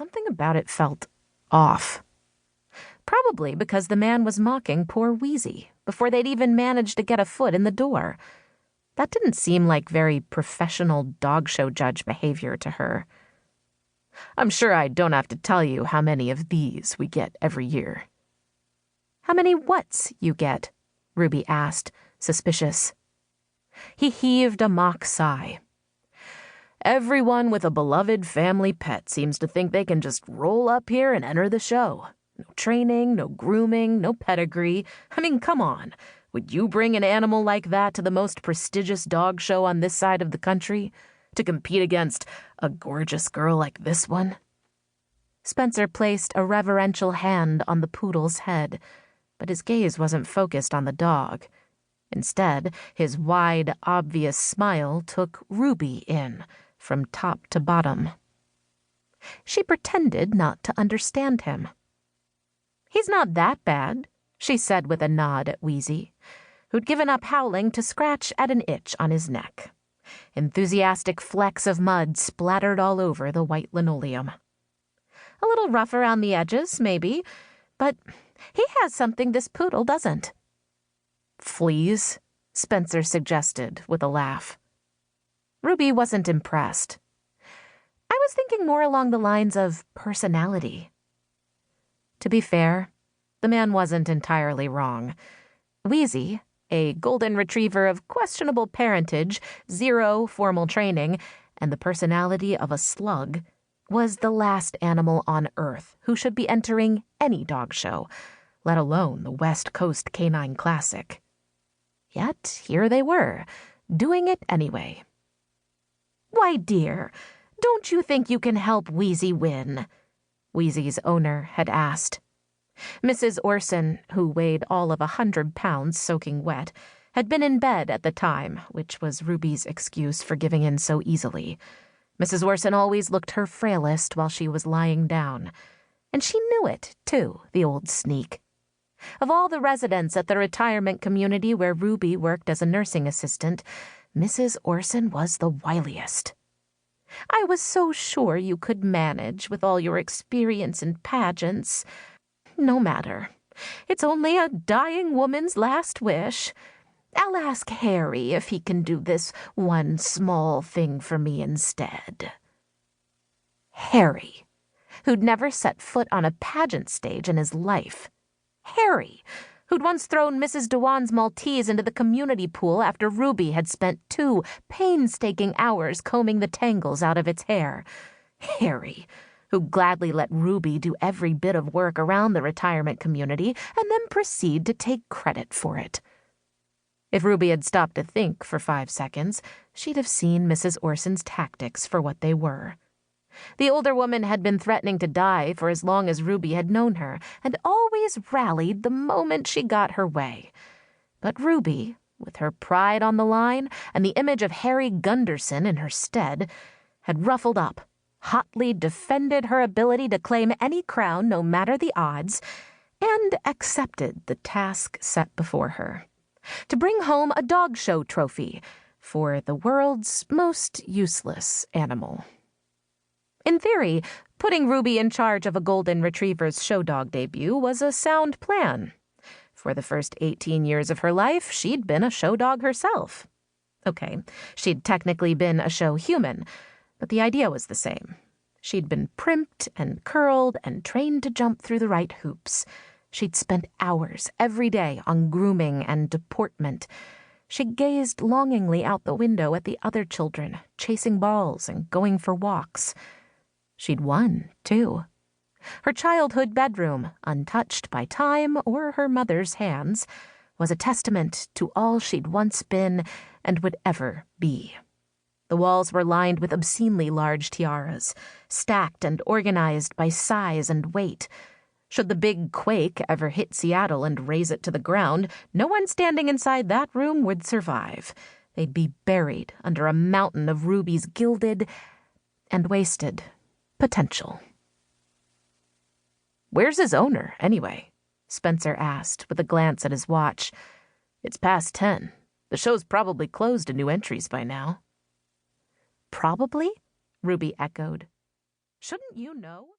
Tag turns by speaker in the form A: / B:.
A: something about it felt off. Probably because the man was mocking poor Wheezy before they'd even managed to get a foot in the door. That didn't seem like very professional dog show judge behavior to her. "I'm sure I don't have to tell you how many of these we get every year." "How many whats you get?" Ruby asked, suspicious. He heaved a mock sigh. "Everyone with a beloved family pet seems to think they can just roll up here and enter the show. No training, no grooming, no pedigree. I mean, come on. Would you bring an animal like that to the most prestigious dog show on this side of the country to compete against a gorgeous girl like this one?" Spencer placed a reverential hand on the poodle's head, but his gaze wasn't focused on the dog. Instead, his wide, obvious smile took Ruby in, from top to bottom. She pretended not to understand him. "He's not that bad," she said with a nod at Wheezy, who'd given up howling to scratch at an itch on his neck. Enthusiastic flecks of mud splattered all over the white linoleum. "A little rough around the edges, maybe, but he has something this poodle doesn't." "Fleas?" Spencer suggested with a laugh. Ruby wasn't impressed. "I was thinking more along the lines of personality." To be fair, the man wasn't entirely wrong. Wheezy, a golden retriever of questionable parentage, 0 formal training, and the personality of a slug, was the last animal on Earth who should be entering any dog show, let alone the West Coast Canine Classic. Yet here they were, doing it anyway. "Why, dear, don't you think you can help Wheezy win?" Wheezy's owner had asked. Mrs. Orson, who weighed all of 100 pounds soaking wet, had been in bed at the time, which was Ruby's excuse for giving in so easily. Mrs. Orson always looked her frailest while she was lying down. And she knew it, too, the old sneak. Of all the residents at the retirement community where Ruby worked as a nursing assistant, Mrs. Orson was the wiliest. "I was so sure you could manage with all your experience in pageants. No matter. It's only a dying woman's last wish. I'll ask Harry if he can do this one small thing for me instead." Harry, who'd never set foot on a pageant stage in his life. Harry, who'd once thrown Mrs. Dewan's Maltese into the community pool after Ruby had spent 2 painstaking hours combing the tangles out of its hair. Harry, who'd gladly let Ruby do every bit of work around the retirement community and then proceed to take credit for it. If Ruby had stopped to think for 5 seconds, she'd have seen Mrs. Orson's tactics for what they were. The older woman had been threatening to die for as long as Ruby had known her, and always rallied the moment she got her way. But Ruby, with her pride on the line and the image of Harry Gunderson in her stead, had ruffled up, hotly defended her ability to claim any crown no matter the odds, and accepted the task set before her. To bring home a dog show trophy for the world's most useless animal. In theory, putting Ruby in charge of a golden retriever's show dog debut was a sound plan. For the first 18 years of her life, she'd been a show dog herself. Okay, she'd technically been a show human, but the idea was the same. She'd been primped and curled and trained to jump through the right hoops. She'd spent hours every day on grooming and deportment. She gazed longingly out the window at the other children, chasing balls and going for walks. She'd won, too. Her childhood bedroom, untouched by time or her mother's hands, was a testament to all she'd once been and would ever be. The walls were lined with obscenely large tiaras, stacked and organized by size and weight. Should the big quake ever hit Seattle and raze it to the ground, no one standing inside that room would survive. They'd be buried under a mountain of Ruby's gilded and wasted potential. "Where's his owner, anyway?" Spencer asked with a glance at his watch. "It's past 10. The show's probably closed to new entries by now." "Probably?" Ruby echoed. "Shouldn't you know?"